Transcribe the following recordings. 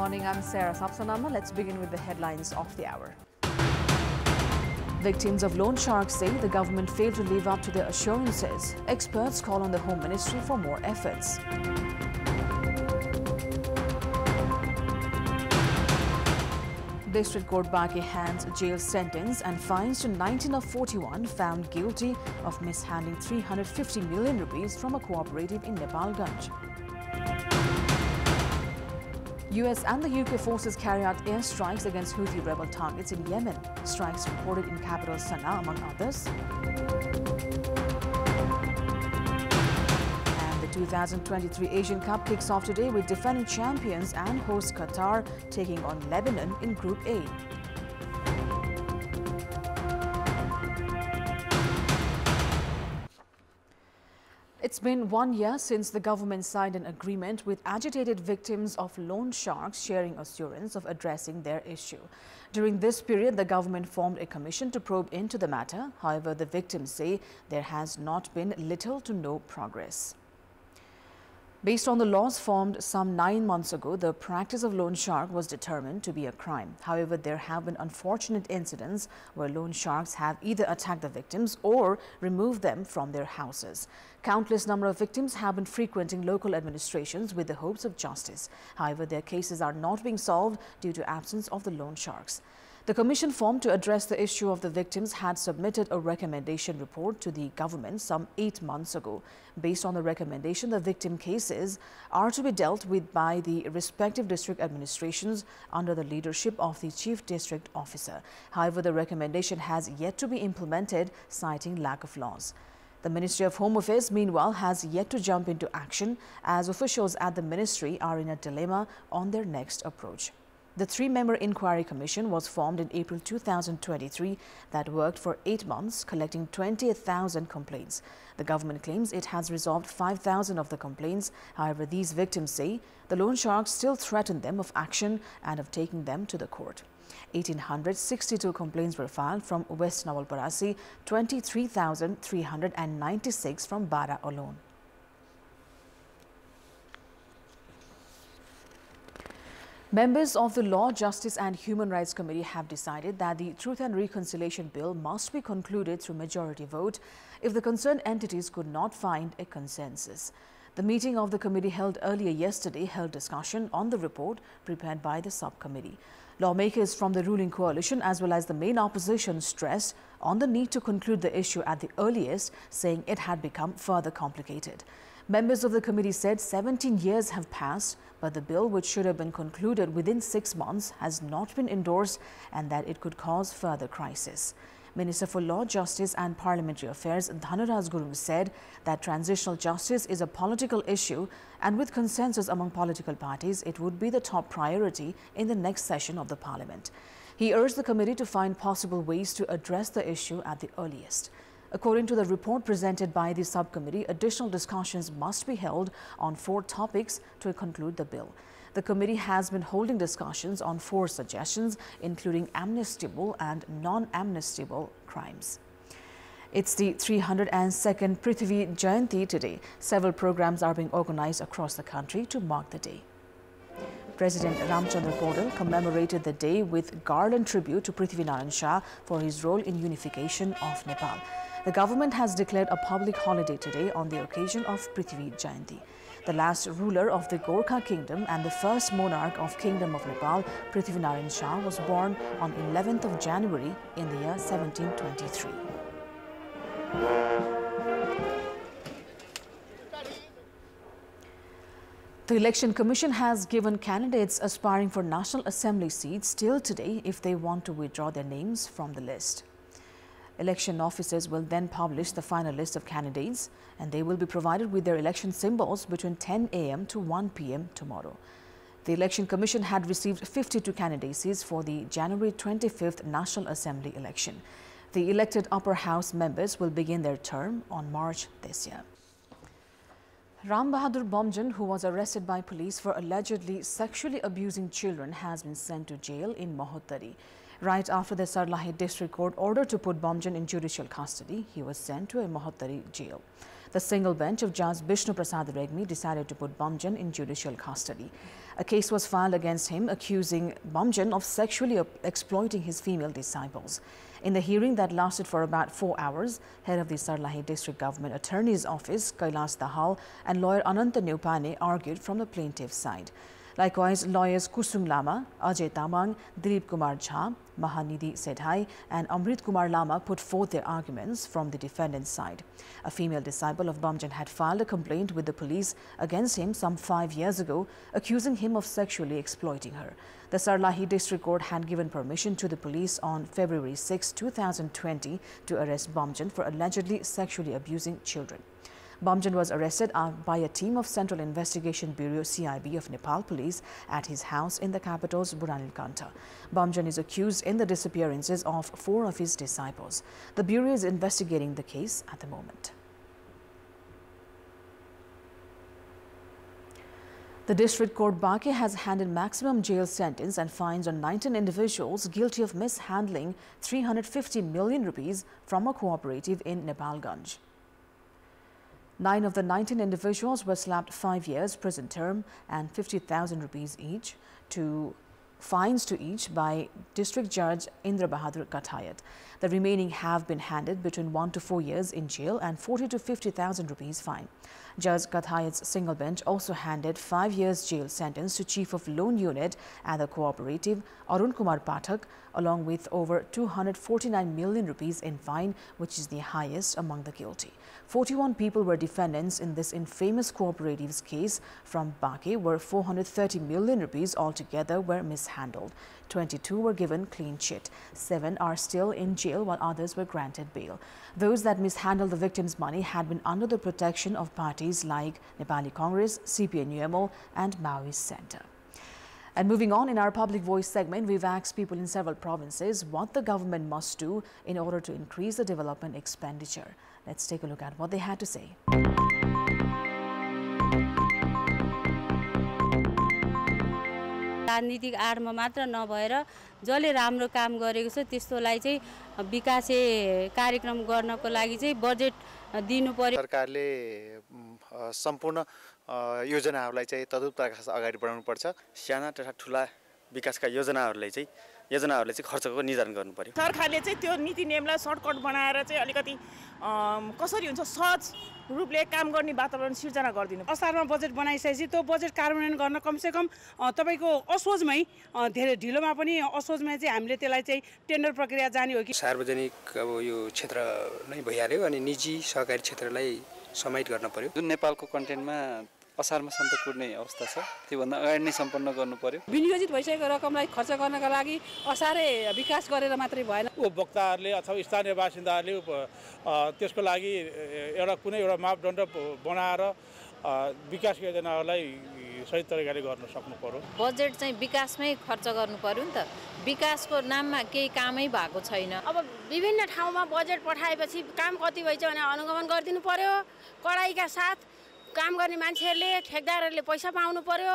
morning, I'm Sarah Sapsanamma. Let's begin with the headlines of the hour. Victims of loan sharks say the government failed to live up to their assurances. Experts call on the Home Ministry for more efforts. District Court Baki hands jail sentence and fines to 19 of 41 found guilty of mishandling 350 million rupees from a cooperative in Nepalganj. US and the UK forces carry out airstrikes against Houthi rebel targets in Yemen. Strikes reported in capital Sana'a, among others. And the 2023 Asian Cup kicks off today with defending champions and host Qatar taking on Lebanon in Group A. It's been 1 year since the government signed an agreement with agitated victims of loan sharks, sharing assurance of addressing their issue. During this period, the government formed a commission to probe into the matter. However, the victims say there has not been little to no progress. Based on the laws formed some 9 months ago, the practice of loan shark was determined to be a crime. However, there have been unfortunate incidents where loan sharks have either attacked the victims or removed them from their houses. Countless number of victims have been frequenting local administrations with the hopes of justice. However, their cases are not being solved due to absence of the loan sharks. The commission formed to address the issue of the victims had submitted a recommendation report to the government some 8 months ago. Based on the recommendation, the victim cases are to be dealt with by the respective district administrations under the leadership of the Chief District Officer. However, the recommendation has yet to be implemented, citing lack of laws. The Ministry of Home Affairs, meanwhile, has yet to jump into action as officials at the ministry are in a dilemma on their next approach. The 3-member inquiry commission was formed in April 2023 that worked for 8 months, collecting 20,000 complaints. The government claims it has resolved 5,000 of the complaints. However, these victims say the loan sharks still threaten them of action and of taking them to the court. 1,862 complaints were filed from West Nawalparasi, 23,396 from Bara alone. Members of the Law, Justice and Human Rights Committee have decided that the Truth and Reconciliation Bill must be concluded through majority vote if the concerned entities could not find a consensus. The meeting of the committee held earlier yesterday held discussion on the report prepared by the subcommittee. Lawmakers from the ruling coalition as well as the main opposition stressed on the need to conclude the issue at the earliest, saying it had become further complicated. Members of the committee said 17 years have passed, but the bill, which should have been concluded within 6 months, has not been endorsed and that it could cause further crisis. Minister for Law, Justice and Parliamentary Affairs Dhanaraj Gurung said that transitional justice is a political issue and with consensus among political parties, it would be the top priority in the next session of the Parliament. He urged the committee to find possible ways to address the issue at the earliest. According to the report presented by the subcommittee, additional discussions must be held on 4 topics to conclude the bill. The committee has been holding discussions on 4 suggestions, including amnestiable and non-amnestiable crimes. It's the 302nd Prithvi Jayanti today. Several programs are being organized across the country to mark the day. President Ramchandra Podal commemorated the day with garland tribute to Prithvinarayan Shah for his role in unification of Nepal. The government has declared a public holiday today on the occasion of Prithvi Jayanti. The last ruler of the Gorkha Kingdom and the first monarch of Kingdom of Nepal, Prithvinarayan Shah, was born on 11th of January in the year 1723. The Election Commission has given candidates aspiring for National Assembly seats till today if they want to withdraw their names from the list. Election officers will then publish the final list of candidates and they will be provided with their election symbols between 10 a.m. to 1 p.m. tomorrow. The Election Commission had received 52 candidacies for the January 25th National Assembly election. The elected upper house members will begin their term on March this year. Bahadur Bomjan, who was arrested by police for allegedly sexually abusing children, has been sent to jail in Mahottari. Right after the Sarlahi District Court ordered to put Bomjan in judicial custody, he was sent to a Mahottari jail. The single bench of Judge Vishnu Prasad Regmi decided to put Bomjan in judicial custody. A case was filed against him accusing Bomjan of sexually exploiting his female disciples. In the hearing that lasted for about 4 hours, head of the Sarlahi District Government Attorney's Office, Kailas Dahal, and lawyer Ananta Neupane argued from the plaintiff's side. Likewise, lawyers Kusum Lama, Ajay Tamang, Dilip Kumar Jha, Mahanidhi Sedhai and Amrit Kumar Lama put forth their arguments from the defendant's side. A female disciple of Bomjan had filed a complaint with the police against him some 5 years ago, accusing him of sexually exploiting her. The Sarlahi District Court had given permission to the police on February 6, 2020 to arrest Bomjan for allegedly sexually abusing children. Bomjan was arrested by a team of Central Investigation Bureau CIB of Nepal Police at his house in the capital's Buranilkantha. Bomjan is accused in the disappearances of 4 of his disciples. The Bureau is investigating the case at the moment. The District Court Baque has handed maximum jail sentence and fines on 19 individuals guilty of mishandling 350 million rupees from a cooperative in Nepalganj. 9 of the 19 individuals were slapped 5 years prison term and 50,000 rupees each fines to each by District Judge Indra Bahadur Katayat. The remaining have been handed between 1 to 4 years in jail and 40 to 50,000 rupees fine. Judge Katayat's single bench also handed 5 years jail sentence to Chief of Loan Unit at the cooperative Arun Kumar Pathak, along with over 249 million rupees in fine, which is the highest among the guilty. 41 people were defendants in this infamous cooperative's case from Baque, where 430 million rupees altogether were mishandled. 22 were given clean chit. 7 are still in jail while others were granted bail. Those that mishandled the victims' money had been under the protection of parties like Nepali Congress, CPN-UMO and Maoist Center. And moving on, in our Public Voice segment, we've asked people in several provinces what the government must do in order to increase the development expenditure. Let's take a look at what they had to say. राजनीतिक आडमा मात्र नभएर जसले राम्रो काम गरेको छ त्यस्तोलाई चाहिँ विकासे कार्यक्रम गर्नको लागि चाहिँ बजेट दिनु पर्यो। सरकारले सम्पूर्ण योजनाहरूलाई चाहिँ तदुपराका अगाडि बढाउनु पर्छ। साना तथा ठुला विकासका योजनाहरूले चाहिँ खर्चको निर्धारण गर्नु पर्यो। सरकारले चाहिँ त्यो नीति नियमलाई सर्टकट बनाएर चाहिँ अलिकति कसरी हुन्छ सहज रूपले काम गर्ने वातावरण सिर्जना गरिदिनु। असारमा बजेट बनाइसकेपछि त्यो बजेट कार्यान्वयन गर्न कमसेकम तपाईको असोजमै धेरै ढिलोमा पनि असोजमै चाहिँ हामीले त्यसलाई चाहिँ टेन्डर प्रक्रिया जाने हो कि सार्वजनिक अब यो क्षेत्र नै भइहाल्यो अनि निजी सहकारी क्षेत्रलाई समाहित गर्न पर्यो। जुन नेपालको कन्टेन्टमा असारमा सन्त कुर्ने अवस्था छ त्योभन्दा अगाडि नै सम्पन्न गर्नु पर्यो। विनियोजित भइसकेको रकमलाई खर्च गर्नका लागि असारै विकास गरेर मात्रै भएन। उपभोक्ताहरूले अथवा स्थानीय बासिन्दाहरूले त्यसको लागि कुनै एउटा मापदण्ड बनाएर विकास योजनाहरूलाई सही तरिकाले गर्न सक्नु पर्यो। बजेट चाहिँ विकासमै खर्च गर्नु पर्यो नि त। विकासको नाममा केही कामै भएको छैन। अब विभिन्न ठाउँमा बजेट पठाएपछि काम कति भइछ भने अनुगमन गरिदिनु पर्यो। कडाइका साथ काम गर्ने मान्छेहरूले ठेकदारहरूले पैसा पाउनु पर्यो।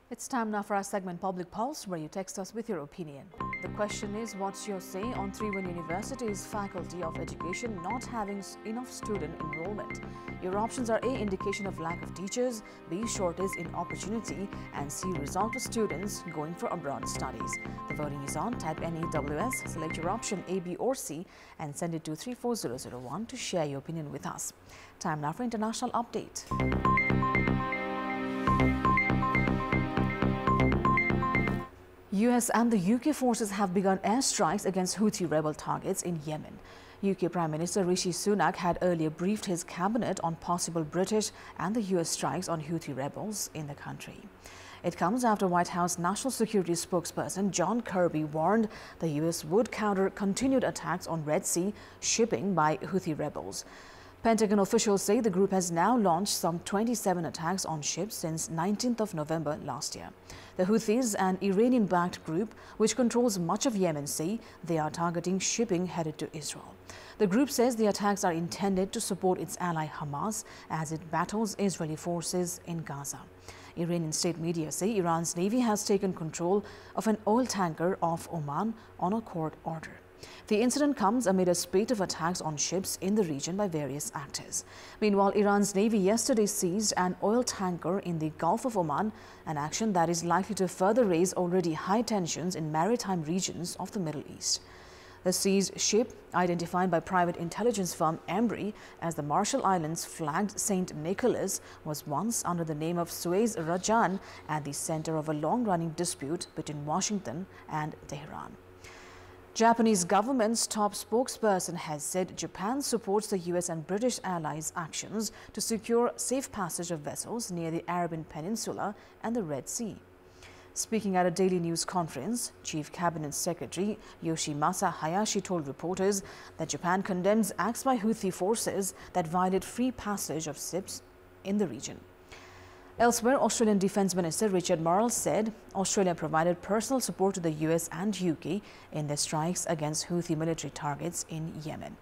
It's time now for our segment Public Pulse, where you text us with your opinion. The question is, what's your say on Tribhuvan University's Faculty of Education not having enough student enrollment? Your options are A, indication of lack of teachers, B, shortage in opportunity, and C, result of students going for abroad studies. The voting is on. Type NEWS, select your option A, B or C and send it to 34001 to share your opinion with us. Time now for international update. US and the UK forces have begun airstrikes against Houthi rebel targets in Yemen. UK Prime Minister Rishi Sunak had earlier briefed his cabinet on possible British and the US strikes on Houthi rebels in the country. It comes after White House National Security spokesperson John Kirby warned the US would counter continued attacks on Red Sea shipping by Houthi rebels. Pentagon officials say the group has now launched some 27 attacks on ships since 19th of November last year. The Houthis, an Iranian-backed group which controls much of Yemen, say they are targeting shipping headed to Israel. The group says the attacks are intended to support its ally Hamas as it battles Israeli forces in Gaza. Iranian state media say Iran's navy has taken control of an oil tanker off Oman on a court order. The incident comes amid a spate of attacks on ships in the region by various actors. Meanwhile, Iran's navy yesterday seized an oil tanker in the Gulf of Oman, an action that is likely to further raise already high tensions in maritime regions of the Middle East. The seized ship, identified by private intelligence firm Embry as the Marshall Islands flagged St. Nicholas, was once under the name of Suez Rajan at the center of a long-running dispute between Washington and Tehran. Japanese government's top spokesperson has said Japan supports the US and British allies' actions to secure safe passage of vessels near the Arabian Peninsula and the Red Sea. Speaking at a daily news conference, Chief Cabinet Secretary Yoshimasa Hayashi told reporters that Japan condemns acts by Houthi forces that violate free passage of ships in the region. Elsewhere, Australian Defence Minister Richard Marles said Australia provided personal support to the US and UK in their strikes against Houthi military targets in Yemen.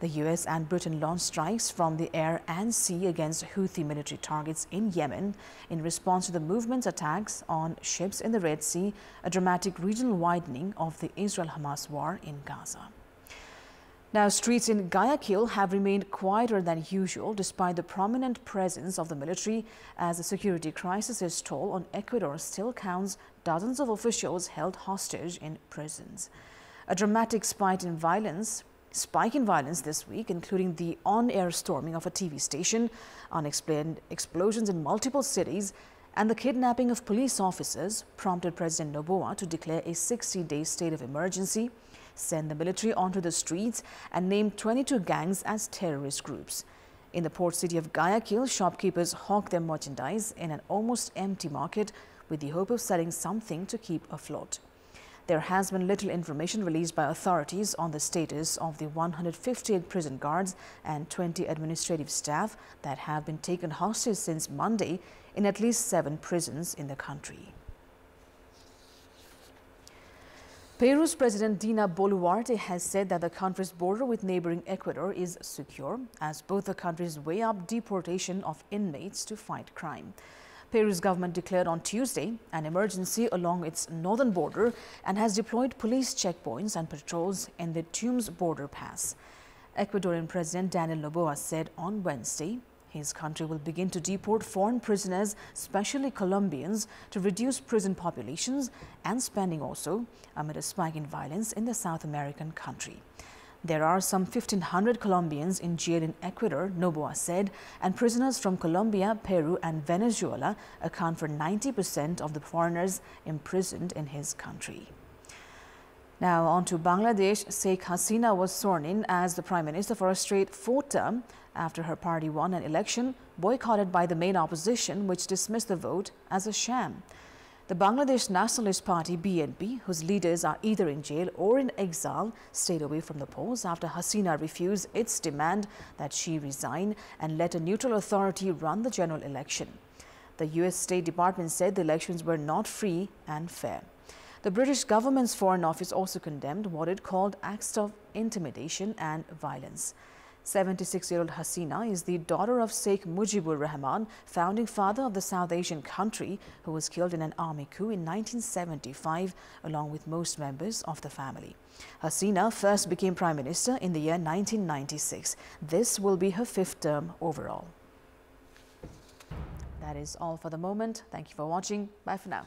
The US and Britain launched strikes from the air and sea against Houthi military targets in Yemen in response to the movement's attacks on ships in the Red Sea, a dramatic regional widening of the Israel-Hamas war in Gaza. Now, streets in Guayaquil have remained quieter than usual despite the prominent presence of the military, as the security crisis's toll on Ecuador still counts dozens of officials held hostage in prisons. A dramatic spike in violence this week, including the on-air storming of a TV station, unexplained explosions in multiple cities, and the kidnapping of police officers, prompted President Noboa to declare a 60-day state of emergency, send the military onto the streets, and name 22 gangs as terrorist groups. In the port city of Guayaquil, shopkeepers hawk their merchandise in an almost empty market with the hope of selling something to keep afloat. There has been little information released by authorities on the status of the 158 prison guards and 20 administrative staff that have been taken hostage since Monday in at least 7 prisons in the country. Peru's President Dina Boluarte has said that the country's border with neighboring Ecuador is secure as both the countries weigh up deportation of inmates to fight crime. Peru's government declared on Tuesday an emergency along its northern border and has deployed police checkpoints and patrols in the Tumbes border pass. Ecuadorian President Daniel Noboa said on Wednesday his country will begin to deport foreign prisoners, especially Colombians, to reduce prison populations and spending also amid a spike in violence in the South American country. There are some 1,500 Colombians in jail in Ecuador, Noboa said, and prisoners from Colombia, Peru and Venezuela account for 90% of the foreigners imprisoned in his country. Now on to Bangladesh. Sheikh Hasina was sworn in as the Prime Minister for a straight 4th term after her party won an election boycotted by the main opposition, which dismissed the vote as a sham. The Bangladesh Nationalist Party BNP, whose leaders are either in jail or in exile, stayed away from the polls after Hasina refused its demand that she resign and let a neutral authority run the general election. The US State Department said the elections were not free and fair. The British government's Foreign Office also condemned what it called acts of intimidation and violence. 76-year-old Hasina is the daughter of Sheikh Mujibur Rahman, founding father of the South Asian country, who was killed in an army coup in 1975, along with most members of the family. Hasina first became Prime Minister in the year 1996. This will be her 5th term overall. That is all for the moment. Thank you for watching. Bye for now.